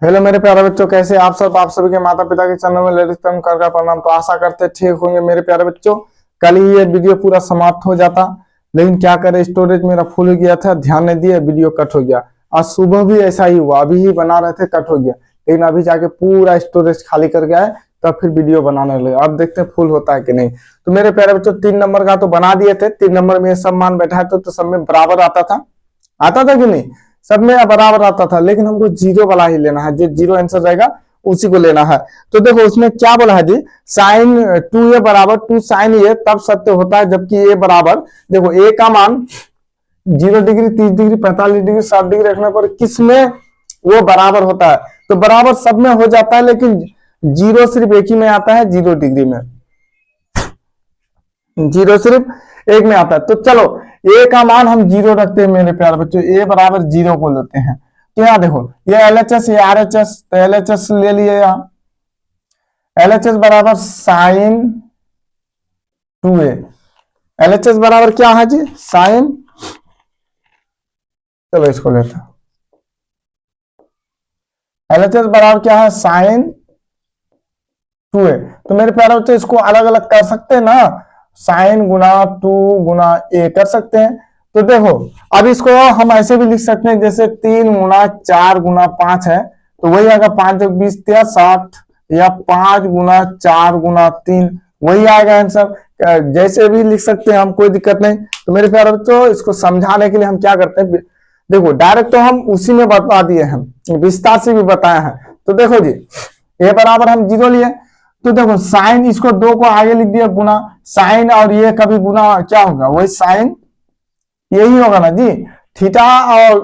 Hello मेरे प्यारे बच्चों, कैसे आप सब। आप सभी के माता पिता के चरणों में ललितम कर प्रणाम। तो आशा करते ठीक होंगे मेरे प्यारे बच्चों। कल ही ये वीडियो पूरा समाप्त हो जाता, लेकिन क्या करे, स्टोरेज मेरा फुल हो गया था, ध्यान नहीं दिया, वीडियो कट हो गया। आज सुबह भी ऐसा ही हुआ, अभी ही बना रहे थे, कट हो गया, लेकिन अभी जाके पूरा स्टोरेज खाली कर गया है, तब फिर वीडियो बनाने लगे। अब देखते हैं फुल होता है कि नहीं। तो मेरे प्यारे बच्चों, 3 नंबर का तो बना दिए थे। 3 नंबर में सब मान बैठा है तो सब में बराबर आता था कि नहीं। सब में बराबर आता था, लेकिन हमको जीरो वाला ही लेना है, जो जीरो आंसर रहेगा उसी को लेना है। तो देखो उसमें क्या बोला है जी, साइन 2a बराबर 2 साइन ए तब सत्य होता है जबकि ए बराबर, देखो ए का मान 0 डिग्री, 30 डिग्री, 45 डिग्री, 60 डिग्री रखने पर किसमें वो बराबर होता है। तो बराबर सब में हो जाता है, लेकिन जीरो सिर्फ एक ही में आता है, 0 डिग्री में। जीरो सिर्फ एक में आता है। तो चलो ए का मान हम 0 रखते हैं मेरे प्यारे बच्चों, ए बराबर 0 को लेते हैं। तो यहाँ देखो ये LHS, ये RHS, तो LHS ले लिए। यहाँ LHS बराबर साइन 2a। LHS बराबर क्या है जी, साइन, चलो इसको लेते हैं। LHS बराबर क्या है, साइन 2a। तो मेरे प्यारे बच्चों इसको अलग अलग कर सकते हैं ना, साइन गुना 2 गुना a कर सकते हैं। तो देखो अब इसको हम ऐसे भी लिख सकते हैं, जैसे 3 गुना 4 गुना 5 है, तो वही आएगा 5 × 20 = 60, या 5 गुना 4 गुना 3, वही आएगा आंसर। जैसे भी लिख सकते हैं हम, कोई दिक्कत नहीं। तो मेरे प्यारे बच्चों इसको समझाने के लिए हम क्या करते हैं, देखो डायरेक्ट तो हम उसी में बता दिए हैं, विस्तार से भी बताया है। तो देखो जी ए बराबर हम 0 लिए, तो देखो साइन, इसको 2 को आगे लिख दिया गुना, साइन और ये कभी गुना क्या होगा, वही साइन यही होगा ना जी, थीटा। और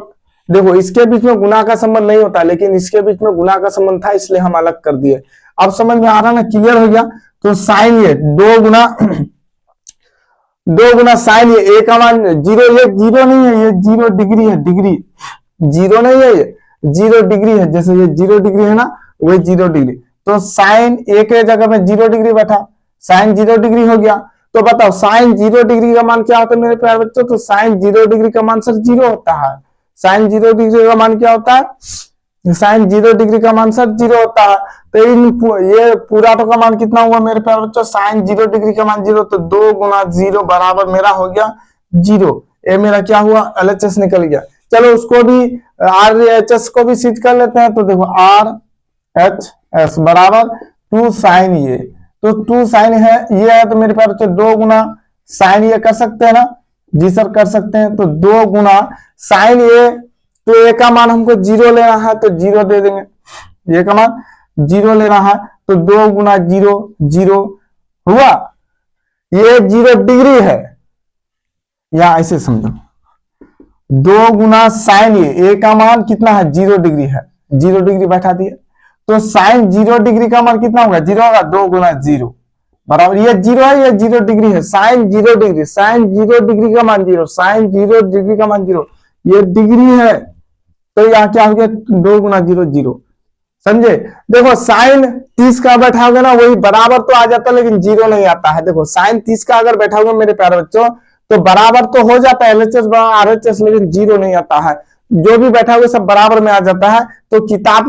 देखो इसके बीच में गुना का संबंध नहीं होता, लेकिन इसके बीच में गुना का संबंध था, इसलिए हम अलग कर दिए। अब समझ में आ रहा ना, क्लियर हो गया। तो साइन ये 2 गुना 2 गुना साइन ये ए का मान 0, ये 0 नहीं है, ये 0 डिग्री है, डिग्री 0 नहीं है, ये 0 डिग्री है। जैसे ये 0 डिग्री है ना, वही 0 डिग्री। तो साइन ए के जगह में 0 डिग्री बैठा, साइन 0 डिग्री हो गया। तो बताओ साइन 0 डिग्री का मान क्या होता है मेरे प्यारे बच्चों, तो साइन 0 डिग्री का मान सर 0 होता है। साइन 0 डिग्री का मान क्या होता है, साइन 0 डिग्री का मान सर 0 होता है। तो ये पूरा तो का मान कितना हुआ मेरे प्यारे बच्चों, साइन 0 डिग्री का मान 0, तो 2 गुना 0 बराबर मेरा हो गया 0। ये मेरा क्या हुआ, LHS निकल गया। चलो उसको भी RHS को भी सीध कर लेते हैं। तो देखो RHS बराबर 2 साइन ये, तो 2 साइन है ये है, तो मेरे पास 2 गुना साइन ये कर सकते हैं ना, जी सर कर सकते हैं। तो 2 गुना साइन ये, तो ए का मान हमको 0 लेना है, तो 0 दे देंगे, ये का मान 0 लेना है। तो 2 गुना 0 0 हुआ, ये 0 डिग्री है, या ऐसे समझो 2 गुना साइन ये, ए का मान कितना है, 0 डिग्री है, 0 डिग्री बैठा दिए। तो साइन 0 डिग्री का मान कितना होगा, 0 होगा, 2 गुना 0 बराबर, ये 0 है, ये 0 डिग्री है, साइन 0 डिग्री, साइन 0 डिग्री का मान 0, साइन 0 डिग्री का मान 0, ये डिग्री है। तो यहाँ क्या हो गया, 2 गुना 0 0, समझे। देखो साइन 30 का बैठा होगा ना, वही बराबर तो आ जाता है, लेकिन 0 नहीं आता है। देखो साइन 30 का अगर बैठा होगा मेरे प्यारे बच्चों, तो बराबर तो हो जाता है LHS RHS, लेकिन 0 नहीं आता है। जो भी बैठा हुआ सब बराबर में आ जाता है। तो किताब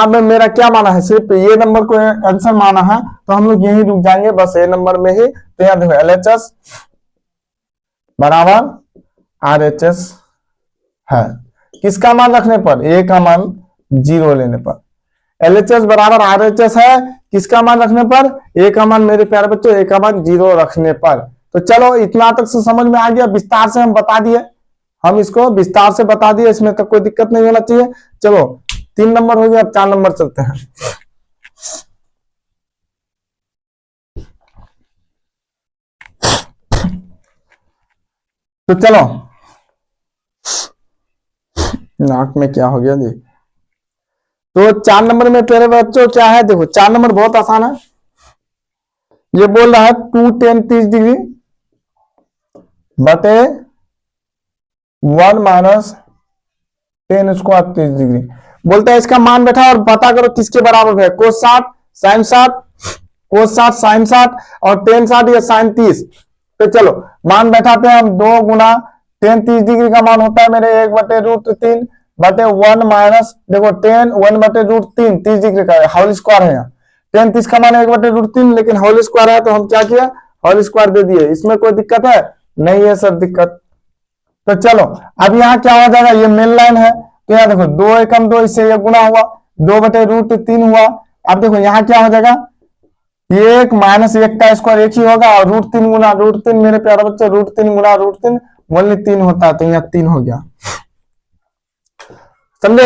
में मेरा क्या माना है, सिर्फ ये नंबर को आंसर माना है, तो हम लोग यही रुक जाएंगे, बस ये नंबर में ही। तो यहाँ देखो LHS बराबर RHS है, किसका मान रखने पर, ए का मान 0 लेने पर। LHS बराबर RHS है, किसका मान रखने पर, ए का मान मेरे प्यारे बच्चों, ए का मान 0 रखने पर। तो चलो इतना तक से समझ में आ गया, विस्तार से हम बता दिए, हम इसको विस्तार से बता दिए, इसमें तक कोई दिक्कत नहीं होना चाहिए। चलो 3 नंबर हो गया, अब 4 नंबर चलते हैं। तो चलो, नाक में क्या हो गया जी। तो 4 नंबर में तेरे बच्चों क्या है, देखो 4 नंबर बहुत आसान है। ये बोल रहा है 2 tan 30 डिग्री बटे 1 माइनस tan स्क्वायर 30 डिग्री। बोलता है इसका मान बैठा और पता करो किसके बराबर है, cos 60 sin 60, cos 60 sin 60 और tan 60 या sin 30। तो चलो मान बैठाते हैं हम, 2 गुना tan 30 डिग्री का मान होता है मेरे 1/√3 बटे 1 माइनस, देखो 10 1/√3 30 डिग्री का होल स्क्वायर है यहाँ। 10 30 का मान 1/√3, लेकिन होल स्क्वायर है तो हम क्या किया, होल स्क्वायर दे दिए। इसमें कोई दिक्कत है नहीं है सर दिक्कत। तो चलो अब यहाँ क्या हो जाएगा, ये मेन लाइन है तो यहाँ देखो 2 एकम 2, इससे ये गुना हुआ 2/√3 हुआ। अब देखो यहाँ क्या हो जाएगा, 1 माइनस 1 का स्क्वायर 1 ही होगा और √3 गुना √3 मेरे प्यारे बच्चे, √3 गुना √3 ओनली 3 होता है, तो यहाँ 3 हो गया, समझे।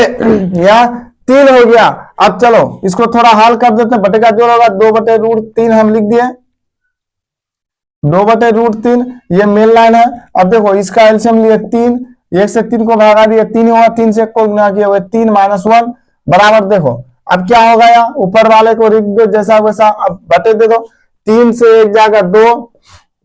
यहाँ 3 हो गया। अब चलो इसको थोड़ा हल कर देते हैं, बटे का जोड़ होगा 2/√3 हम लिख दिए, 2/√3 ये मेन लाइन है। अब देखो इसका एलसीएम लिए 3, 1 से 3 को भागा दिया 3 हुआ, 3 से 1 को गुना किया हुआ 3 - 1 बराबर। देखो अब क्या होगा, यहाँ ऊपर वाले को लिख दो जैसा वैसा, अब बटे दे दो, 3 से 1 जाएगा 2,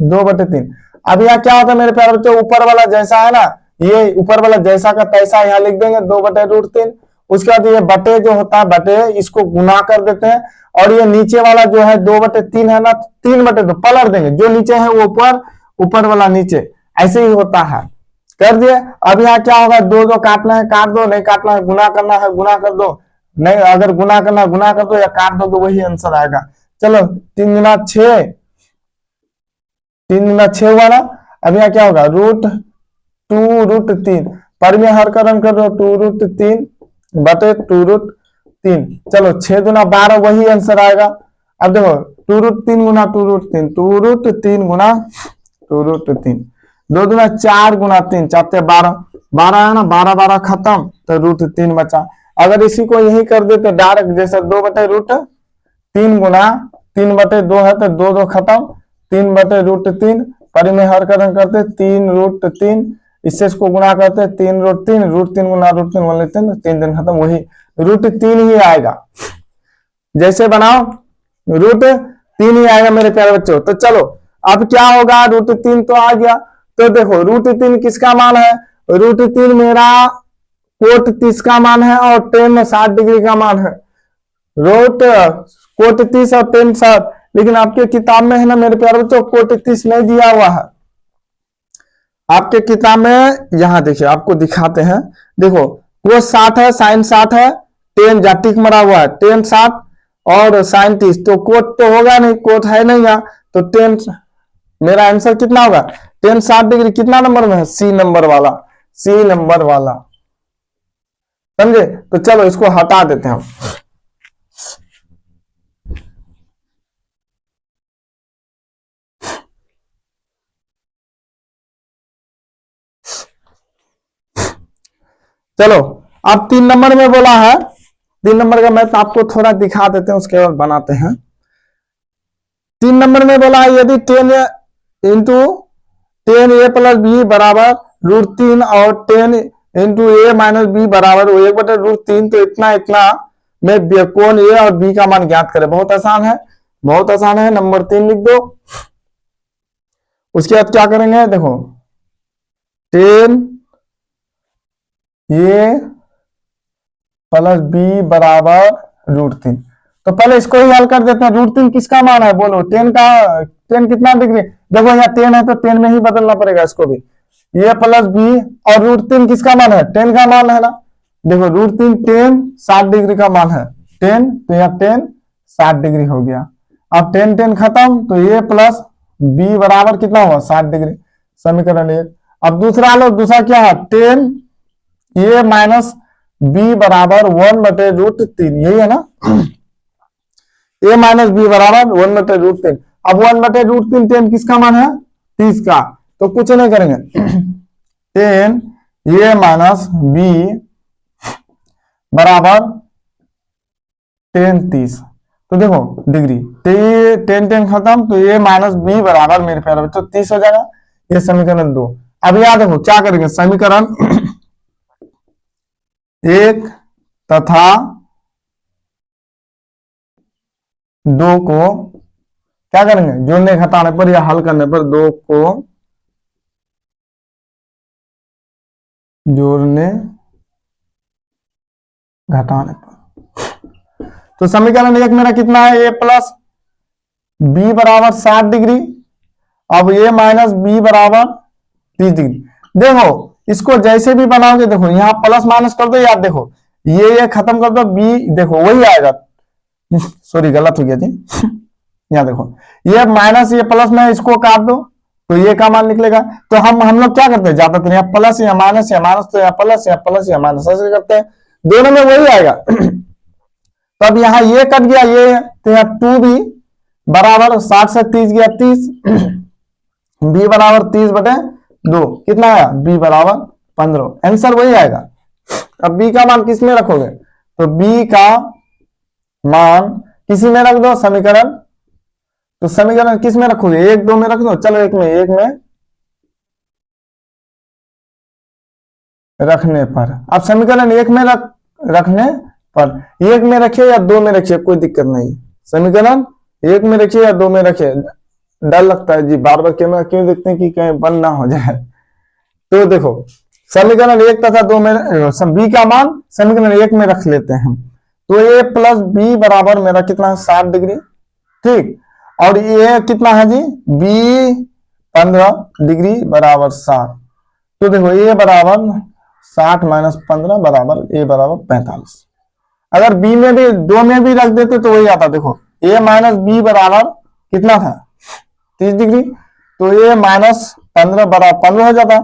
2/3। अब यहाँ क्या होता है मेरे प्यारे बच्चों, ऊपर वाला जैसा है ना, ये ऊपर वाला जैसा का तैसा यहाँ लिख देंगे 2/√3। उसके बाद ये बटे जो होता है बटे, इसको गुना कर देते हैं, और ये नीचे वाला जो है 2/3 है ना, 3/2 पलट देंगे, जो नीचे है वो ऊपर, ऊपर वाला नीचे, ऐसे ही होता है। कर दिए। अब यहाँ क्या होगा, 2 काटना है काट दो, नहीं काटना है गुना करना है गुना कर दो, नहीं अगर गुना करना गुना कर दो या काट दो तो वही आंसर आएगा। चलो 3 गुना 6, 3 गुना 6 हुआ ना। अब यहाँ क्या होगा, √2√3 पर में हर का रंग कर दो, 2√3 बटे 2√3। चलो 6 गुना 12 वही आंसर आएगा। अब देखो 2√3 गुना 2√3, 2√3 गुना 2√3, 2 गुना 4 गुना 3, 4 12, 12 है ना, 12 12 खत्म, तो √3 बचा। अगर इसी को यही कर देते डायरेक्ट, जैसे 2/√3 गुना 3/2 है तो 2 2 खत्म, 3/√3 परिमेय हर का रंग करते 3√3, इससे इसको गुना करते 3√3, √3 गुना √3 वन लेते हैं, 3 दिन खत्म, वही √3 ही आएगा। जैसे बनाओ √3 ही आएगा मेरे प्यारे बच्चों। तो चलो अब क्या होगा, √3 तो आ गया, तो देखो √3 किसका मान है, √3 मेरा कोट 30 का मान है और tan 60 डिग्री का मान है। कोट 30 और tan 60, लेकिन आपके किताब में है ना मेरे प्यारे बच्चों, कोट 30 नहीं दिया हुआ है आपके किताब में। यहां देखिए आपको दिखाते हैं, देखो कोस 60 है, साइन 60 है, tan जा टिक मरा हुआ है, tan 60 और साइन 30, तो कोट तो होगा नहीं, कोट है नहीं यहाँ, तो tan मेरा आंसर कितना होगा, tan 60 डिग्री कितना नंबर में है, सी नंबर वाला, सी नंबर वाला, समझे। तो चलो इसको हटा देते हैं हम। चलो अब 3 नंबर में बोला है, 3 नंबर का मैथ आपको थोड़ा दिखा देते हैं, उसके बाद बनाते हैं। 3 नंबर में बोला है, यदि 10 इंटू 10a + b बराबर √3 और 10 इंटू a - b बराबर 1/√3, तो इतना इतना में कोण a और b का मान ज्ञात करें। बहुत आसान है, बहुत आसान है, नंबर 3 लिख दो। उसके बाद क्या करेंगे, देखो 10 a + b बराबर √3, तो पहले इसको ही हल कर देते हैं। √3 किसका मान है बोलो, 10 कितना डिग्री, देखो यहाँ 10 है तो 10 में ही बदलना पड़ेगा इसको भी, a + b, और √3 किसका मान है, 10 का मान है ना, देखो √3 10 60 डिग्री का मान है, 10 तो यहाँ 10 60 डिग्री हो गया। अब 10 10 खत्म, तो a + b बराबर कितना हुआ 60 डिग्री, समीकरण 1। अब दूसरा लो, दूसरा क्या है, 10 a - b बराबर 1/√3, यही है ना, a - b बराबर 1/√3। अब 1/√3 10 किसका मान है, 30 का, तो कुछ नहीं करेंगे 10 a - b बराबर 10 30, तो देखो डिग्री, 10 10 खत्म, तो a - b बराबर मेरे प्यारे बच्चों 30 हो जाएगा। ये समीकरण 2। अब याद देखो क्या करेंगे, समीकरण 1 तथा 2 को क्या करेंगे, जोड़ने घटाने पर या हल करने पर, 2 को जोड़ने घटाने पर, तो समीकरण 1 मेरा कितना है, a + b बराबर 60 डिग्री, अब a - b बराबर 30 डिग्री। देखो इसको जैसे भी बनाओगे, देखो यहाँ प्लस माइनस कर दो, याद देखो ये खत्म कर दो, बी देखो वही आएगा, सॉरी गलत हो गया जी। यहाँ देखो ये माइनस ये प्लस में इसको काट दो तो ये का मान निकलेगा। तो हम लोग क्या करते हैं ज्यादातर, यहाँ प्लस या माइनस तो या प्लस या माइनस ऐसे करते हैं, दोनों में वही आएगा। तो अब यहाँ ये कट गया ये, तो यहाँ 2b बराबर 60 से 30 गया 30, b बराबर 30/2 कितना आया, b बराबर 15, आंसर वही आएगा। अब b का मान किस में रखोगे, तो b का मान किसी में रख दो समीकरण, तो समीकरण किस में रखोगे, 1 2 में रख दो, चलो एक में रखने पर, अब समीकरण 1 में रखने पर 1 में रखिए या 2 में रखिए कोई दिक्कत नहीं, समीकरण 1 में रखिए या 2 में रखिए, डर लगता है जी बार बार कैमरा क्यों देखते हैं कि कहीं बंद ना हो जाए। तो देखो समीकरण 1 तथा 2 में बी का मान समीकरण 1 में रख लेते हैं, तो a प्लस बी बराबर मेरा कितना है 60 डिग्री, ठीक, और ये कितना है जी b 15 डिग्री बराबर 60, तो देखो a बराबर 60 माइनस 15 बराबर a बराबर 45। अगर b में भी 2 में भी रख देते तो वही आता, देखो a माइनस बी बराबर कितना था 30 डिग्री, तो a माइनस 15 बराबर 15 हो जाता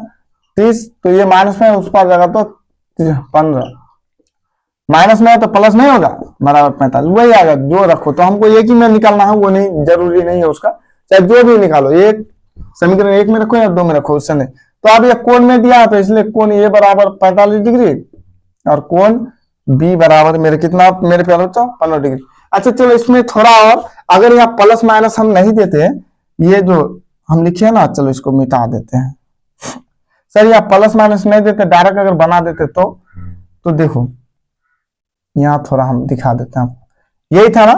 30, तो ये माइनस में उस पार जाएगा तो 15, माइनस में है तो प्लस नहीं होगा बराबर 45, वही आएगा जो रखो। तो हमको एक ही में निकालना है, वो नहीं जरूरी नहीं है उसका, चाहे जो भी निकालो, एक समीकरण 1 में रखो या 2 में रखो उससे नहीं। तो अब ये कोण में दिया है तो इसलिए कोण ए बराबर 45 डिग्री और कोण बी बराबर मेरे कितना, मेरे प्यारे बच्चों 15 डिग्री। अच्छा चलो इसमें थोड़ा और, अगर यहाँ प्लस माइनस हम नहीं देते, ये जो हम लिखे है ना, चलो इसको मिटा देते हैं। सर यहाँ प्लस माइनस नहीं देते, डायरेक्ट अगर बना देते तो देखो यहाँ थोड़ा हम दिखा देते हैं, यही था ना।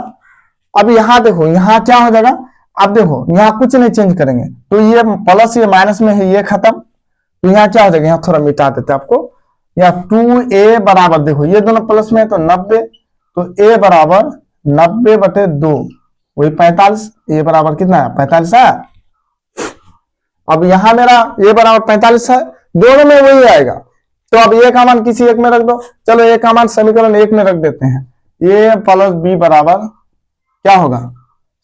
अब यहाँ देखो यहाँ क्या हो जाएगा, अब देखो यहाँ कुछ नहीं चेंज करेंगे, तो ये प्लस ये माइनस में है ये खत्म, तो यहाँ क्या हो जाएगा, यहाँ थोड़ा मिटा देते हैं आपको, यहाँ 2a बराबर देखो ये दोनों प्लस में है तो 90, तो a बराबर 90/2 वही 45, a बराबर कितना है 45 है। अब यहाँ मेरा a बराबर 45 है, दोनों में वही आएगा, तो अब a का मान किसी एक में रख दो, चलो a का मान समीकरण 1 में रख देते हैं, a प्लस b बराबर क्या होगा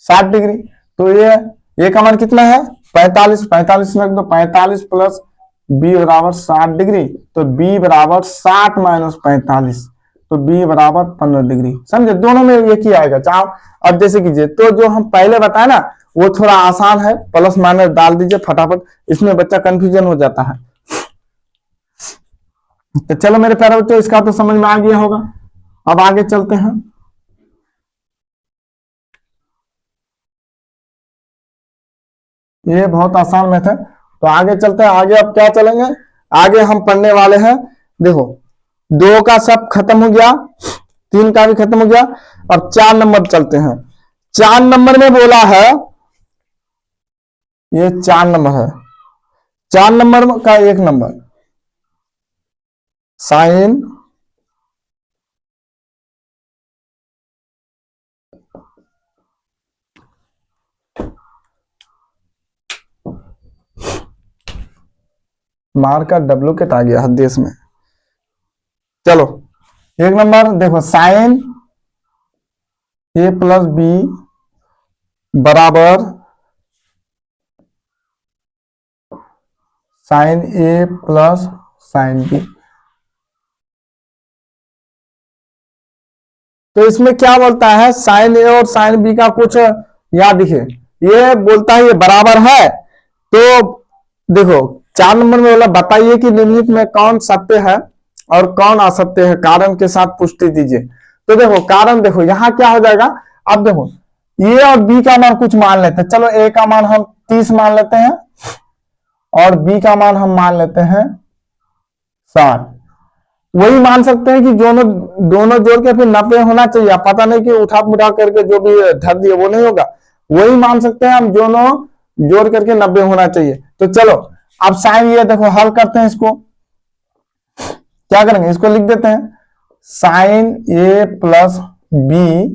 60 डिग्री, तो ये a का मान कितना है 45 रख दो, 45 प्लस b बराबर 60 डिग्री, तो b बराबर 60 माइनस 45, तो b बराबर 15 डिग्री, समझे, दोनों में एक ही आएगा। चाहो अब जैसे कीजिए, तो जो हम पहले बताए ना वो थोड़ा आसान है, प्लस माइनस डाल दीजिए फटाफट, इसमें बच्चा कंफ्यूजन हो जाता है। तो चलो मेरे प्यारे बच्चों इसका तो समझ में आ गया होगा, अब आगे चलते हैं। ये बहुत आसान मैथ है, तो आगे चलते हैं। आगे अब क्या चलेंगे, आगे हम पढ़ने वाले हैं, देखो 2 का सब खत्म हो गया, 3 का भी खत्म हो गया, अब 4 नंबर चलते हैं। 4 नंबर में बोला है, ये 4 नंबर है, 4 नंबर का 1 नंबर साइन मार का डुप्लीकेट आ गया देश में। चलो 1 नंबर देखो, साइन a प्लस बी बराबर sine a plus sine B. तो इसमें क्या बोलता है, साइन ए और साइन बी का कुछ याद दिखे, ये बोलता है ये बराबर है, तो देखो 4 नंबर में बोला बताइए कि निम्नलिखित में कौन सत्य है और कौन असत्य है, कारण के साथ पुष्टि दीजिए। तो देखो कारण, देखो यहाँ क्या हो जाएगा, अब देखो ए और बी का मान कुछ मान लेते हैं, चलो ए का मान हम 30 मान लेते हैं और बी का मान हम मान लेते हैं 60। वही मान सकते हैं कि दोनों जोड़ के फिर 90 होना चाहिए, पता नहीं कि उठा मुठा करके जो भी धर दिए वो नहीं होगा, वही मान सकते हैं हम, दोनों जोड़ करके 90 होना चाहिए। तो चलो अब साइन ये देखो हल करते हैं, इसको क्या करेंगे, इसको लिख देते हैं, साइन ए प्लस बी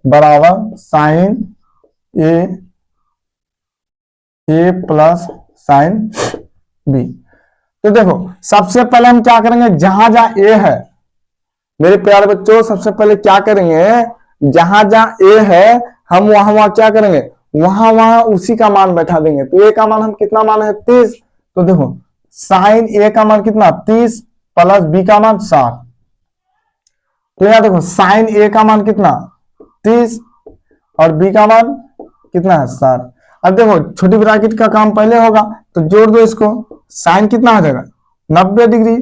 बराबर साइन ए प्लस साइन बी। तो देखो सबसे पहले हम क्या करेंगे, जहां जहां ए है मेरे प्यारे बच्चों, सबसे पहले क्या करेंगे, जहां जहां ए है हम वहां वहां क्या करेंगे, वहां वहां उसी का मान बैठा देंगे। तो ए का मान हम कितना मान है 30, तो देखो साइन ए का मान कितना 30 प्लस बी का मान 60। तो यहां देखो साइन ए का मान कितना 30 और बी का मान कितना है 60। अब देखो छोटी ब्रैकेट का काम पहले होगा, तो जोड़ दो इसको, साइन कितना आ जाएगा 90 डिग्री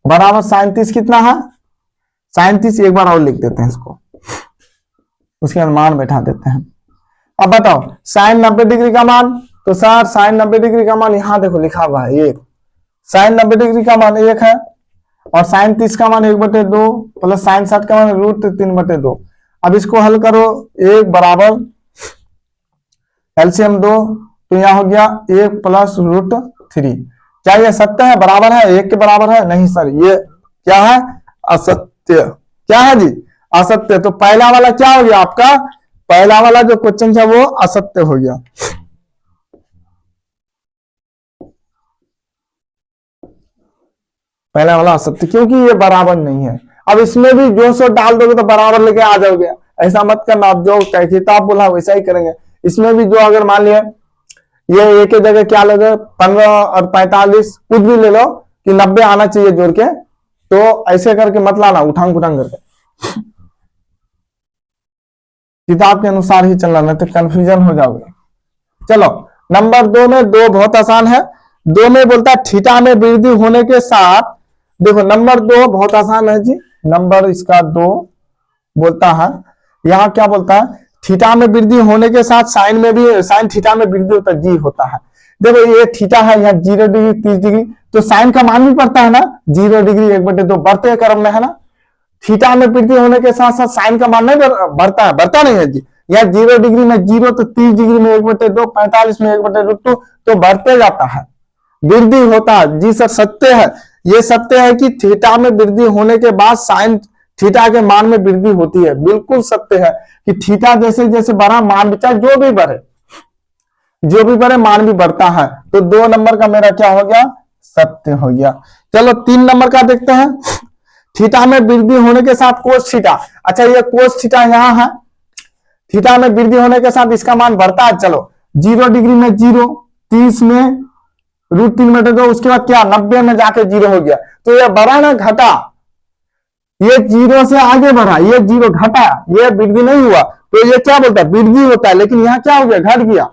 बराबर साइन 30 कितना है, साइन 30 एक बार और लिख देते हैं इसको, उसके बाद मान बैठा देते हैं। अब बताओ साइन 90 डिग्री का मान, तो सर साइन 90 डिग्री का मान यहां देखो लिखा हुआ है 1, साइन 90 डिग्री का मान 1 है और साइन 30 का मान 1/2 प्लस साइन 60 का मान √3/2। अब इसको हल करो, 1 बराबर एलसीएम 2, तो यहां हो गया 1 प्लस √3। क्या ये सत्य है, बराबर है 1 के बराबर है, नहीं सर ये क्या है असत्य, क्या है जी असत्य। तो पहला वाला क्या हो गया आपका, पहला वाला जो क्वेश्चन है वो असत्य हो गया। पहला वाला असत्य, क्योंकि ये बराबर नहीं है। अब इसमें भी जो सो डाल दोगे तो बराबर लेके आ जाओगे, ऐसा मत करना, आप जो किताब बोला वैसा ही करेंगे। इसमें भी जो अगर मान लिया ये एक ही जगह क्या लगे 15 और 45 कुछ भी ले लो कि 90 आना चाहिए जोड़ के, तो ऐसे करके मत लाना उठांग उठांग करके, किताब के अनुसार ही चलना, नहीं तो कंफ्यूजन हो जाओगे। चलो नंबर 2 में, 2 बहुत आसान है। 2 में बोलता है थीटा में वृद्धि होने के साथ, देखो नंबर 2 बहुत आसान है जी, नंबर इसका 2 बोलता है, यहां क्या बोलता है थीटा में वृद्धि होने के साथ साइन में भी, साइन थीटा में वृद्धि होता है जी होता है। देखो ये थीटा है यहाँ 0 डिग्री 30 डिग्री, तो साइन का मान भी पड़ता है ना 0 डिग्री 1/2 बढ़ते क्रम में है ना। थीटा में वृद्धि होने के साथ साथ साइन का मान नहीं बढ़ता है, बढ़ता नहीं है जी। यहाँ 0 डिग्री में 0, तो 30 डिग्री में 1/2, 45 में 1/2, तो बढ़ते जाता है, वृद्धि होता है जी सर, सत्य है। ये सत्य है कि थीटा में वृद्धि होने के बाद साइन थीटा के मान में वृद्धि होती है, बिल्कुल सत्य है कि थीटा जैसे जैसे बढ़ा मान भी, चाहे जो भी बढ़े मान भी बढ़ता है। तो 2 नंबर का मेरा क्या हो गया सत्य हो गया। चलो 3 नंबर का देखते हैं, थीटा में वृद्धि होने के साथ कोस थीटा, अच्छा ये कोस थीटा यहां है, थीटा में वृद्धि होने के साथ इसका मान बढ़ता है। चलो 0 डिग्री में 0, 30 में √3/2, उसके बाद क्या 90 में जाके 0 हो गया, तो ये बढ़ा ना घटा, ये 0 से आगे बढ़ा, ये 0 घटा, ये वृद्धि नहीं हुआ, तो ये क्या बोलता है वृद्धि होता है। लेकिन यहाँ क्या हो गया घट गया,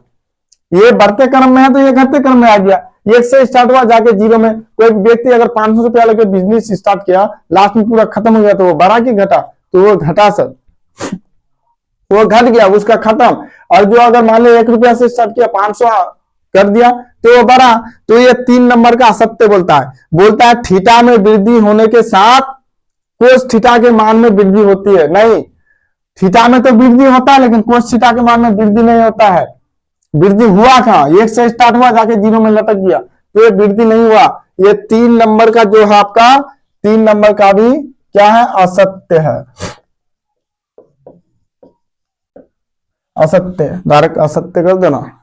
ये बढ़ते क्रम में है तो ये घटते क्रम में आ गया, 1 से स्टार्ट हुआ जाके 0 में। कोई व्यक्ति अगर 500 रुपया लेकर बिजनेस स्टार्ट किया, लास्ट में पूरा खत्म हो गया, तो वो बढ़ा कि घटा, तो वो घटा सर, वो घट गया उसका खत्म। और जो अगर मान लो 1 रुपया से स्टार्ट किया 500 कर दिया तो वो बढ़ा। तो ये 3 नंबर का असत्य बोलता है थीटा में वृद्धि होने के साथ कोस थीटा के मान में वृद्धि होती है। नहीं, थीटा में तो वृद्धि होता है लेकिन कोस थीटा के मान में वृद्धि नहीं होता है। वृद्धि हुआ कहां, 1 से स्टार्ट हुआ जाके 0 में लटक गया, तो ये वृद्धि नहीं हुआ। ये 3 नंबर का जो है आपका 3 नंबर का भी क्या है असत्य है, असत्य, डायरेक्ट असत्य कर देना,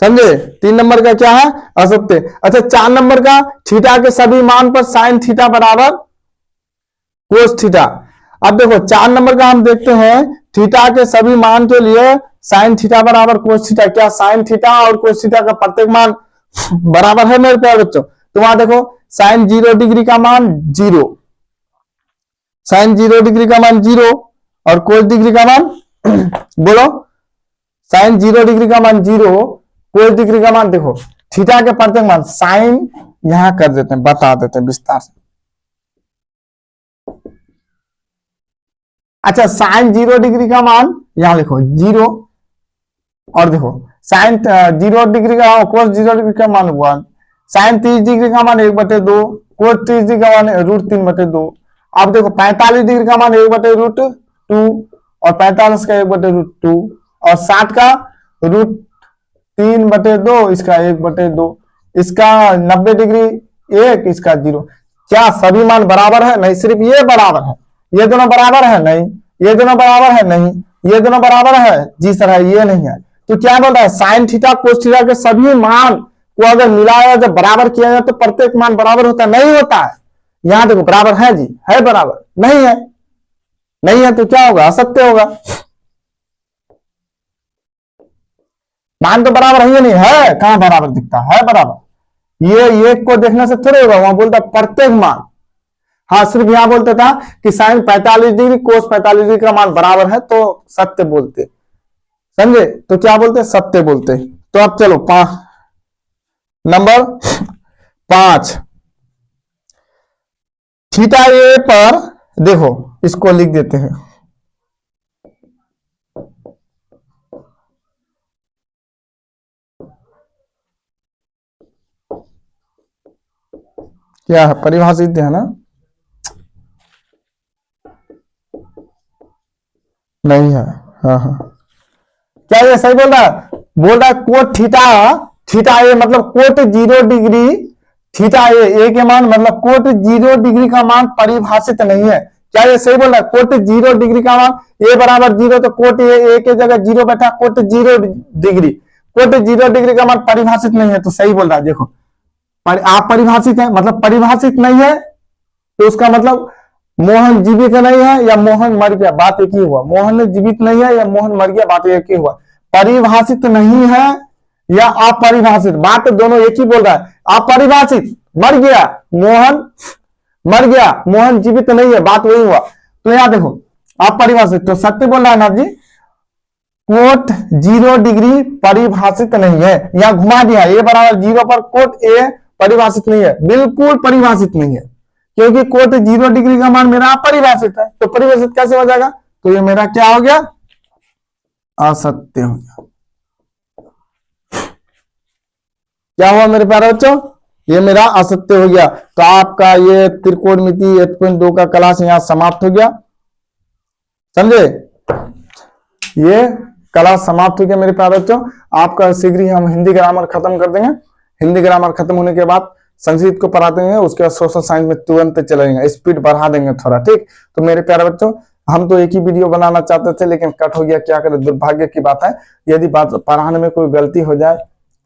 समझे। 3 नंबर का क्या है असत्य। अच्छा 4 नंबर का थीटा के सभी मान पर साइन थीटा बराबर कोस थीटा। अब देखो 4 नंबर का हम देखते हैं, थीटा के सभी मान के लिए साइन थीटा बराबर कोस थीटा, क्या साइन थीटा और कोस थीटा का प्रत्येक मान बराबर है मेरे प्यारे बच्चों। तो वहां देखो साइन 0 डिग्री का मान 0, साइन 0 डिग्री का मान 0 और कोस डिग्री का मान बोलो, साइन 0 डिग्री का मान 0, कोस डिग्री का मान, देखो थीटा के प्रत्येक मान साइन यहां कर देते हैं, बता देते हैं विस्तार से। अच्छा साइन 0 डिग्री का मान यहां लिखो 0, और देखो साइन 0 डिग्री का कोस 0 डिग्री का मान 1, साइन 30 डिग्री का मान 1/2, कोस 30 डिग्री का मान √3/2। अब देखो 45 डिग्री का मान 1/√2 और 45 का 1/√2 और 60 का √3/2, इसका 1/2, इसका 90 डिग्री 1, इसका 0। क्या सभी मान बराबर है? नहीं, सिर्फ ये बराबर है, ये दोनों बराबर है नहीं, ये दोनों बराबर है नहीं, ये दोनों बराबर है जी सर है, ये नहीं है। तो क्या बोल रहा है साइन थीटा कोस थीटा के सभी मान को अगर मिलाया जब बराबर किया जाए तो प्रत्येक मान बराबर होता है, नहीं होता है। यहां देखो बराबर है जी, है बराबर, नहीं है, नहीं है तो क्या होगा, असत्य होगा। मान तो बराबर है, नहीं है, कहां बराबर दिखता है बराबर। ये को देखने से थोड़े होगा, वहां बोलता प्रत्येक मान। हाँ सिर्फ यहां बोलता था कि साइन 45 डिग्री कोस 45 डिग्री का मान बराबर है तो सत्य बोलते, समझे, तो क्या बोलते, सत्य बोलते। तो अब चलो नंबर 5, थीटा ए पर देखो, इसको लिख देते हैं, क्या है, परिभाषित है ना, नहीं है, हाँ हाँ, क्या ये सही बोल रहा है, बोल रहा है कोट थीटा, थीटा ए मतलब कोट 0 डिग्री, थीटा ए के मान मतलब कोट 0 डिग्री का मान परिभाषित नहीं है। क्या ये सही बोल रहा है, कोट 0 डिग्री का मान ए बराबर 0, तो कोट ए के जगह 0 बैठा, कोट 0 डिग्री, कोट 0 डिग्री का मान परिभाषित नहीं है, तो सही बोल रहा है। देखो आप परिभाषित है मतलब परिभाषित नहीं है, तो उसका मतलब मोहन जीवित नहीं है या मोहन मर गया, बात एक ही हुआ। मोहन जीवित नहीं है या मोहन मर गया, बात एक ही हुआ। परिभाषित नहीं है या अपरिभाषित, बात दोनों एक ही बोल रहा है। अपरिभाषित मर गया, मोहन मर गया, मोहन जीवित नहीं है, बात वही हुआ। तो यहां देखो अपरिभाषित, तो सत्य बोल रहा है ना जी, कोट 0 डिग्री परिभाषित नहीं है। यहां घुमा दिया, ए बराबर 0 पर कोट ए परिभाषित नहीं है, बिल्कुल परिभाषित नहीं है, क्योंकि कोट 0 डिग्री का मान मेरा अपरिभाषित है, तो परिभाषित कैसे हो जाएगा, तो ये मेरा क्या हो गया, असत्य हो गया। क्या हुआ मेरे प्यारे बच्चों, ये मेरा असत्य हो गया। तो आपका ये त्रिकोणमिति 8.2 का क्लास यहां समाप्त हो गया, समझे, ये क्लास समाप्त हो गया मेरे प्यारे बच्चों। आपका शीघ्र ही हम हिंदी ग्रामर खत्म कर देंगे। हिंदी ग्रामर खत्म होने के बाद संस्कृत को पढ़ा देंगे, उसके बाद सोशल साइंस में तुरंत चलेंगे, स्पीड बढ़ा देंगे थोड़ा, ठीक। तो मेरे प्यारे बच्चों, हम तो एक ही वीडियो बनाना चाहते थे लेकिन कट हो गया, क्या करें, दुर्भाग्य की बात है। यदि बात पढ़ाने में कोई गलती हो जाए,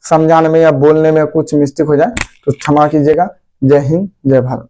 समझाने में या बोलने में कुछ मिस्टेक हो जाए तो क्षमा कीजिएगा। जय हिंद, जय भारत।